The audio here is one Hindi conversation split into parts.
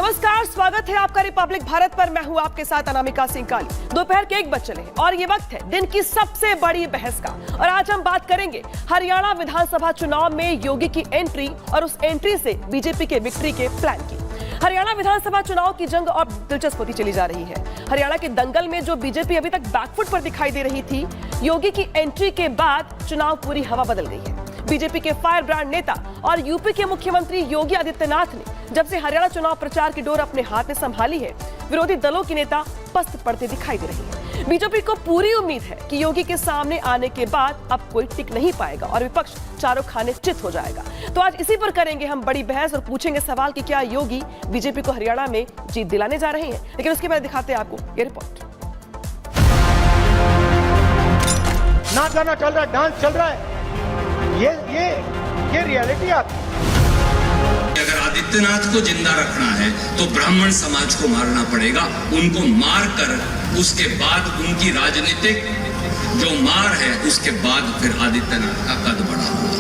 नमस्कार, स्वागत है आपका रिपब्लिक भारत पर। मैं हूं आपके साथ अनामिका सिंह काली। दोपहर के 1 बज चले हैं और ये वक्त है दिन की सबसे बड़ी बहस का। और आज हम बात करेंगे हरियाणा विधानसभा चुनाव में योगी की एंट्री और उस एंट्री से बीजेपी के विक्ट्री के प्लान की। हरियाणा विधानसभा चुनाव की जंग और दिलचस्प होती चली जा रही है। हरियाणा के दंगल में जो बीजेपी अभी तक बैकफुट पर दिखाई दे रही थी, योगी की एंट्री के बाद चुनाव पूरी हवा बदल गई है। बीजेपी के फायर ब्रांड नेता और यूपी के मुख्यमंत्री योगी आदित्यनाथ ने जब से हरियाणा चुनाव प्रचार की डोर अपने हाथ में संभाली है, विरोधी दलों की नेता पस्त पड़ते दिखाई दे रही है। बीजेपी को पूरी उम्मीद है कि योगी के सामने आने के बाद अब कोई टिक नहीं पाएगा और विपक्ष चारों खाने चित हो जाएगा। तो आज इसी पर करेंगे हम बड़ी बहस और पूछेंगे सवाल कि क्या योगी बीजेपी को हरियाणा में जीत दिलाने जा रहे हैं। लेकिन उसके बाद दिखाते हैं आपको ये रिपोर्ट। नाच गाना चल रहा है, डांस चल रहा है, ये रियलिटी आती है। अगर आदित्यनाथ को जिंदा रखना है तो ब्राह्मण समाज को मारना पड़ेगा। उनको मार कर उसके बाद उनकी राजनीतिक जो मार है उसके बाद फिर आदित्यनाथ का कद बढ़ा हुआ।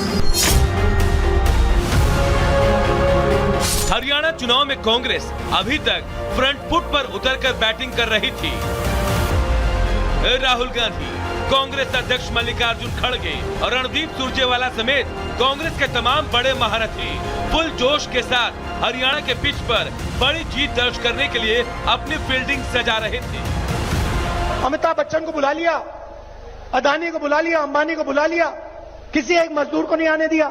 हरियाणा चुनाव में कांग्रेस अभी तक फ्रंट फुट पर उतरकर बैटिंग कर रही थी। राहुल गांधी, कांग्रेस अध्यक्ष मल्लिकार्जुन खड़गे और रणदीप सुरजेवाला समेत कांग्रेस के तमाम बड़े महारथी फुल जोश के साथ हरियाणा के पिच पर बड़ी जीत दर्ज करने के लिए अपनी फील्डिंग सजा रहे थे। अमिताभ बच्चन को बुला लिया, अदानी को बुला लिया, अंबानी को बुला लिया, किसी एक मजदूर को नहीं आने दिया।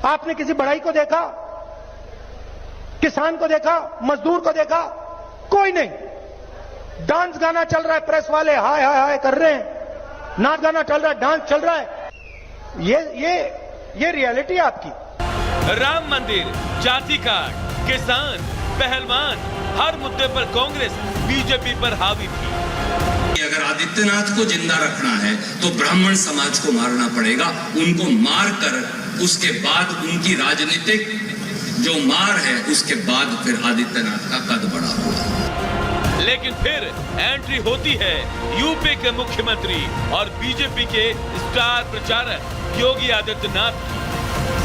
आपने किसी बढ़ई को देखा, किसान को देखा, मजदूर को देखा? कोई नहीं। डांस गाना चल रहा है, प्रेस वाले हाय हाय हाय कर रहे हैं, नाच गाना चल रहा है, डांस चल रहा है। ये रियलिटी आपकी। राम मंदिर, जाति कार्ड, किसान, पहलवान, हर मुद्दे पर कांग्रेस बीजेपी पर हावी थी। अगर आदित्यनाथ को जिंदा रखना है तो ब्राह्मण समाज को मारना पड़ेगा। उनको मार कर उसके बाद उनकी राजनीतिक जो मार है उसके बाद फिर आदित्यनाथ का कद बढ़ा हुआ। लेकिन फिर एंट्री होती है यूपी के मुख्यमंत्री और बीजेपी के स्टार प्रचारक योगी आदित्यनाथ की।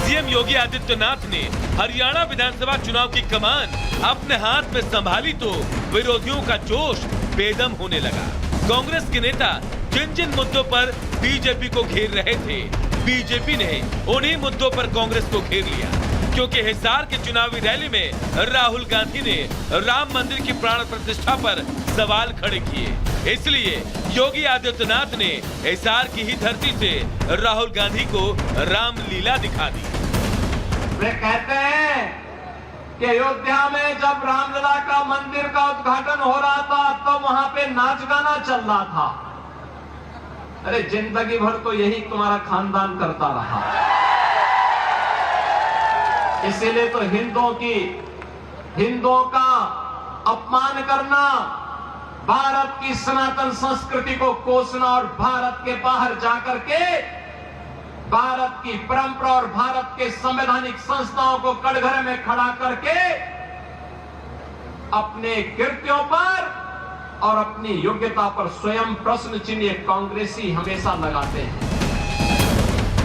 सीएम योगी आदित्यनाथ ने हरियाणा विधानसभा चुनाव की कमान अपने हाथ में संभाली तो विरोधियों का जोश बेदम होने लगा। कांग्रेस के नेता जिन जिन मुद्दों पर बीजेपी को घेर रहे थे, बीजेपी ने उन्हीं मुद्दों पर कांग्रेस को घेर लिया। क्योंकि हिसार की चुनावी रैली में राहुल गांधी ने राम मंदिर की प्राण प्रतिष्ठा पर सवाल खड़े किए, इसलिए योगी आदित्यनाथ ने हिसार की ही धरती से राहुल गांधी को रामलीला दिखा दी। वे कहते हैं कि अयोध्या में जब रामलला का मंदिर का उद्घाटन हो रहा था तो वहां पे नाच गाना चल रहा था। अरे जिंदगी भर तो यही तुम्हारा खानदान करता रहा, इसीलिए तो हिंदुओं का अपमान करना, भारत की सनातन संस्कृति को कोसना और भारत के बाहर जाकर के भारत की परंपरा और भारत के संवैधानिक संस्थाओं को कटघरे में खड़ा करके अपने कृत्यों पर और अपनी योग्यता पर स्वयं प्रश्न चिन्ह कांग्रेसी हमेशा लगाते हैं।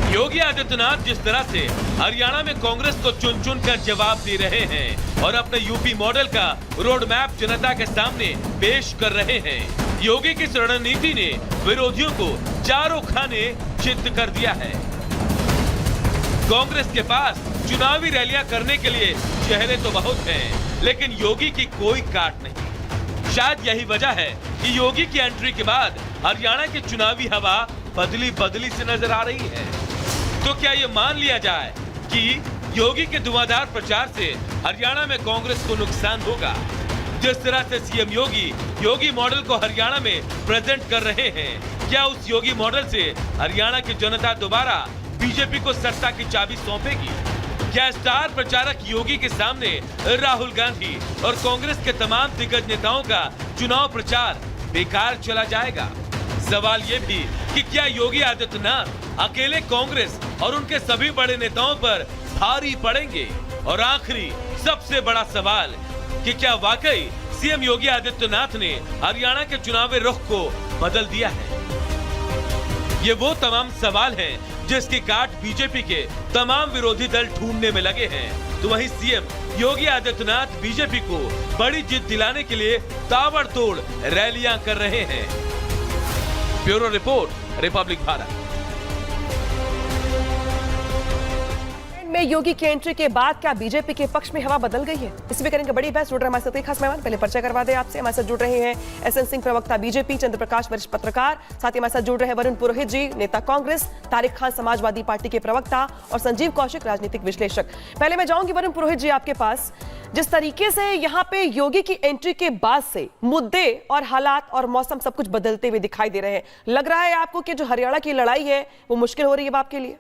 योगी आदित्यनाथ जिस तरह से हरियाणा में कांग्रेस को चुन चुन कर जवाब दे रहे हैं और अपने यूपी मॉडल का रोड मैप जनता के सामने पेश कर रहे हैं, योगी की रणनीति ने विरोधियों को चारों खाने चित कर दिया है। कांग्रेस के पास चुनावी रैलियां करने के लिए चेहरे तो बहुत हैं, लेकिन योगी की कोई काट नहीं। शायद यही वजह है कि योगी की एंट्री के बाद हरियाणा की चुनावी हवा बदली बदली से नजर आ रही है। तो क्या ये मान लिया जाए कि योगी के धुआंधार प्रचार से हरियाणा में कांग्रेस को नुकसान होगा? जिस तरह से सीएम योगी मॉडल को हरियाणा में प्रेजेंट कर रहे हैं, क्या उस योगी मॉडल से हरियाणा की जनता दोबारा बीजेपी को सत्ता की चाबी सौंपेगी? क्या स्टार प्रचारक योगी के सामने राहुल गांधी और कांग्रेस के तमाम दिग्गज नेताओं का चुनाव प्रचार बेकार चला जाएगा? सवाल ये भी कि क्या योगी आदित्यनाथ अकेले कांग्रेस और उनके सभी बड़े नेताओं पर भारी पड़ेंगे? और आखिरी सबसे बड़ा सवाल कि क्या वाकई सीएम योगी आदित्यनाथ ने हरियाणा के चुनावी रुख को बदल दिया है? ये वो तमाम सवाल हैं जिसकी काट बीजेपी के तमाम विरोधी दल ढूंढने में लगे हैं। तो वहीं सीएम योगी आदित्यनाथ बीजेपी को बड़ी जीत दिलाने के लिए ताबड़तोड़ रैलियां कर रहे हैं। Bureau report, Republic Bharat. में योगी की एंट्री के बाद क्या बीजेपी के पक्ष में हवा बदल गई है? इस पे करेंगे बड़ी बहस। जुड़ रहे हमारे साथ एक खास मेहमान, पहले परिचय करवा दे आपसे। हमारे साथ जुड़ रहे हैं एसएन सिंह, प्रवक्ता बीजेपी, चंद्र प्रकाश, वरिष्ठ पत्रकार। साथ ही हमारे साथ जुड़ रहे हैं वरुण पुरोहित जी, नेता कांग्रेस, तारिक खान, समाजवादी पार्टी के प्रवक्ता, और संजीव कौशिक, राजनीतिक विश्लेषक। पहले मैं जाऊंगी वरुण पुरोहित जी आपके पास। जिस तरीके से यहाँ पे योगी की एंट्री के बाद से मुद्दे और हालात और मौसम सब कुछ बदलते हुए दिखाई दे रहे हैं, लग रहा है आपको कि जो हरियाणा की लड़ाई है वो मुश्किल हो रही है आपके लिए?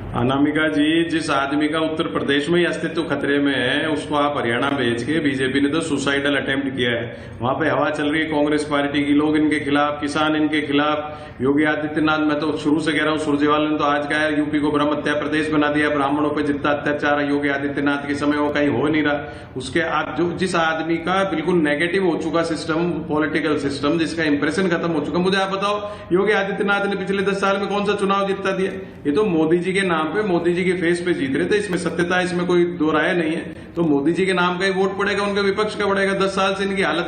अनामिका जी, जिस आदमी का उत्तर प्रदेश में ही अस्तित्व खतरे में है उसको आप हरियाणा भेज के, बीजेपी ने तो सुसाइडल अटेम्प्ट किया है। वहां पे हवा चल रही है कांग्रेस पार्टी की, लोग इनके खिलाफ, किसान इनके खिलाफ। योगी आदित्यनाथ, मैं तो शुरू से कह रहा हूँ, सुरजेवाला ने तो आज कहा है यूपी को ब्रह्म हत्या प्रदेश बना दिया। ब्राह्मणों पर जितना अत्याचार है योगी आदित्यनाथ के समय वो कहीं हो नहीं रहा। उसके जो जिस आदमी का बिल्कुल नेगेटिव हो चुका सिस्टम, पॉलिटिकल सिस्टम, जिसका इंप्रेशन खत्म हो चुका, मुझे आप बताओ योगी आदित्यनाथ ने पिछले 10 साल में कौन सा चुनाव जीता दिया? ये तो मोदी जी के नाम पे, मोदी जी के फेस पे जीत रहे थे। इसमें सत्यता, इसमें कोई दो राय नहीं है। तो मोदी जी के नाम का ही वोट पड़ेगा, उनका विपक्ष का पड़ेगा। 10 साल से इनकी हालत,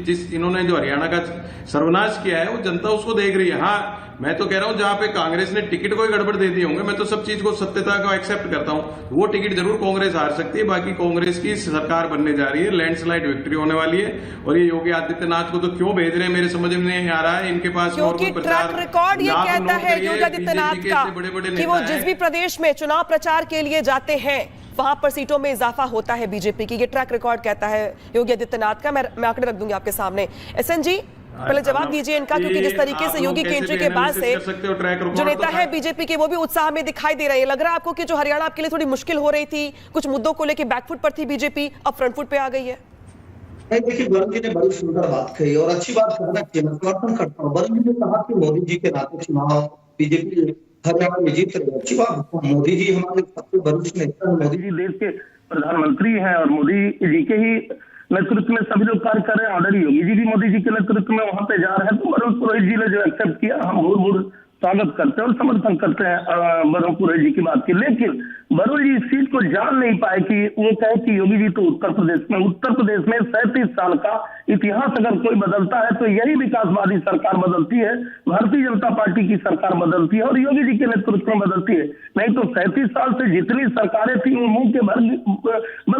जिस इन्होंने जो हरियाणा का सर्वनाश किया है, वो जनता उसको देख रही है। हाँ, मैं तो कह रहा हूं जहां पे कांग्रेस ने टिकट को ही गड़बड़ दे दिए होंगे, मैं तो सब चीज को, सत्यता को एक्सेप्ट करता हूं। वो टिकट जरूर कांग्रेस हार सकती है, बाकी कांग्रेस की सरकार बनने जा रही है, लैंडस्लाइड विक्ट्री होने वाली है। और ये योगी आदित्यनाथ को तो क्यों भेज रहे हैं मेरे समझ में नहीं आ रहा है। इनके पास क्योंकि ट्रैक रिकॉर्ड ये कहता है योगी आदित्यनाथ का कि वो जिस भी प्रदेश में चुनाव प्रचार के लिए जाते हैं वहां पर सीटों में इजाफा होता है बीजेपी की। ये ट्रैक रिकॉर्ड कहता है योगी आदित्यनाथ का। मैं आंकड़े रख दूंगी आपके सामने। एसएन जी, पहले जवाब दीजिए इनका, क्योंकि जिस तरीके से योगी की एंट्री के बाद से जो नेता है बीजेपी के वो भी उत्साह में दिखाई दे रहे हैं। लग रहा है आपको कि जो हरियाणा आपके लिए थोड़ी मुश्किल हो रही थी, कुछ मुद्दों को लेकर बैकफुट पर थी बीजेपी, अब फ्रंट फुट पे आ गई है? देखिए, वरुण जी ने बड़ी सुंदर बात कही और अच्छी बात कहना चाहिए, मैं समर्थन करता हूँ। वरुण जी ने कहा कि मोदी जी के नाते चुनाव बीजेपी हरियाणा में जीत रही है, अच्छी बात। मोदी जी हमारे सबसे वरिष्ठ नेता हैं, मोदी जी देश के प्रधानमंत्री हैं और मोदी जी के ही नेतृत्व में सभी लोग कार्य कर रहे हैं। ऑलरेडी योगी जी भी मोदी जी के नेतृत्व में वहां पे जा रहे हैं। तो वरुण पुरोहित जी ने जो एक्सेप्ट किया, हम भूल स्वागत करते हैं और समर्थन करते हैं वरुण पुरोहित जी की बात की। लेकिन वरुण जी इस चीज को जान नहीं पाए कि वो कहे कि योगी जी तो उत्तर प्रदेश में 37 साल का इतिहास अगर कोई बदलता है तो यही विकासवादी सरकार बदलती है, भारतीय जनता पार्टी की सरकार बदलती है और योगी जी के नेतृत्व में बदलती है। नहीं तो 37 साल से जितनी सरकारें थी वो मुंह के बल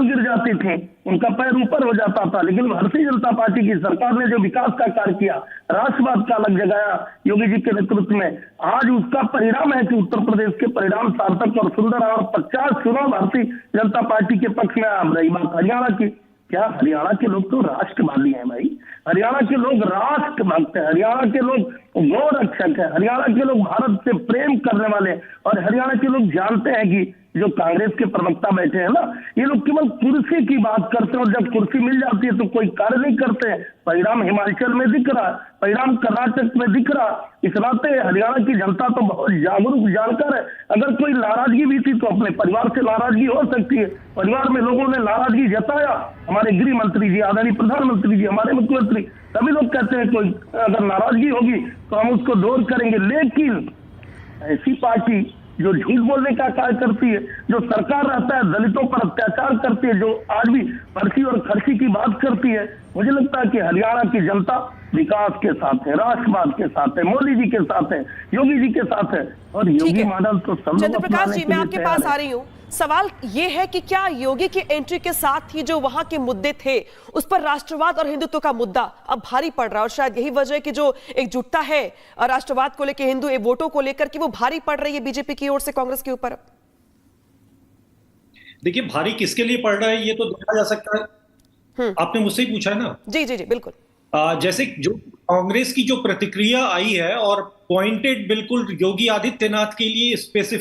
गिर जाती थी, उनका पैर ऊपर हो जाता था। लेकिन भारतीय जनता पार्टी की सरकार ने जो विकास का कार्य किया, राष्ट्रवाद का अलग जगाया योगी जी के नेतृत्व में, आज उसका परिणाम है कि उत्तर प्रदेश के परिणाम सार्थक और सुंदर और 50 चुनाव भारतीय जनता पार्टी के पक्ष में। अब रही बात हरियाणा की, क्या हरियाणा के लोग तो राष्ट्रवादी हैं भाई, हरियाणा के लोग राष्ट्रभक्त हैं, हरियाणा के लोग गौ रक्षक है, हरियाणा के लोग भारत से प्रेम करने वाले, और हरियाणा के लोग जानते हैं कि जो कांग्रेस के प्रवक्ता बैठे हैं ना, ये लोग केवल कुर्सी की बात करते हैं और जब कुर्सी मिल जाती है तो कोई कार्य नहीं करते हैं। परिणाम हिमाचल में दिख रहा, परिणाम कर्नाटक में दिख रहा। इस नाते हरियाणा की जनता तो बहुत जागरूक, जानकर है। अगर कोई नाराजगी भी थी तो अपने परिवार से नाराजगी हो सकती है। परिवार में लोगों ने नाराजगी जताया, हमारे गृह मंत्री जी, आदरणीय प्रधानमंत्री जी, हमारे मुख्यमंत्री, सभी लोग कहते हैं कोई अगर नाराजगी होगी तो हम उसको दूर करेंगे। लेकिन ऐसी पार्टी जो झूठ बोलने का कार्य करती है, जो सरकार रहता है दलितों पर अत्याचार करती है, जो आज भी पर्ची और खर्ची की बात करती है, मुझे लगता है कि हरियाणा की जनता विकास के साथ है, राष्ट्रवाद के साथ है, मोदी जी के साथ है, योगी जी के साथ है। और योगी मॉडल तो सब लोग चंद्र प्रकाश जी, मैं आपके पास आ रही हूँ। सवाल ये है कि क्या योगी की एंट्री के साथ ही जो वहां के मुद्दे थे उस पर राष्ट्रवाद और हिंदुत्व का मुद्दा अब भारी पड़ रहा है, और शायद यही वजह है कि जो एकजुटता है राष्ट्रवाद को लेकर, हिंदू वोटों को लेकर, कि वो भारी पड़ रही है बीजेपी की ओर से कांग्रेस के ऊपर? देखिए, भारी किसके लिए पड़ रहा है ये तो देखा जा सकता है। आपने मुझसे ही पूछा है ना? जी जी जी, बिल्कुल। जैसे जो कांग्रेस की जो प्रतिक्रिया आई है और पॉइंटेड बिल्कुल योगी आदित्यनाथ के लिए स्पेसिफिक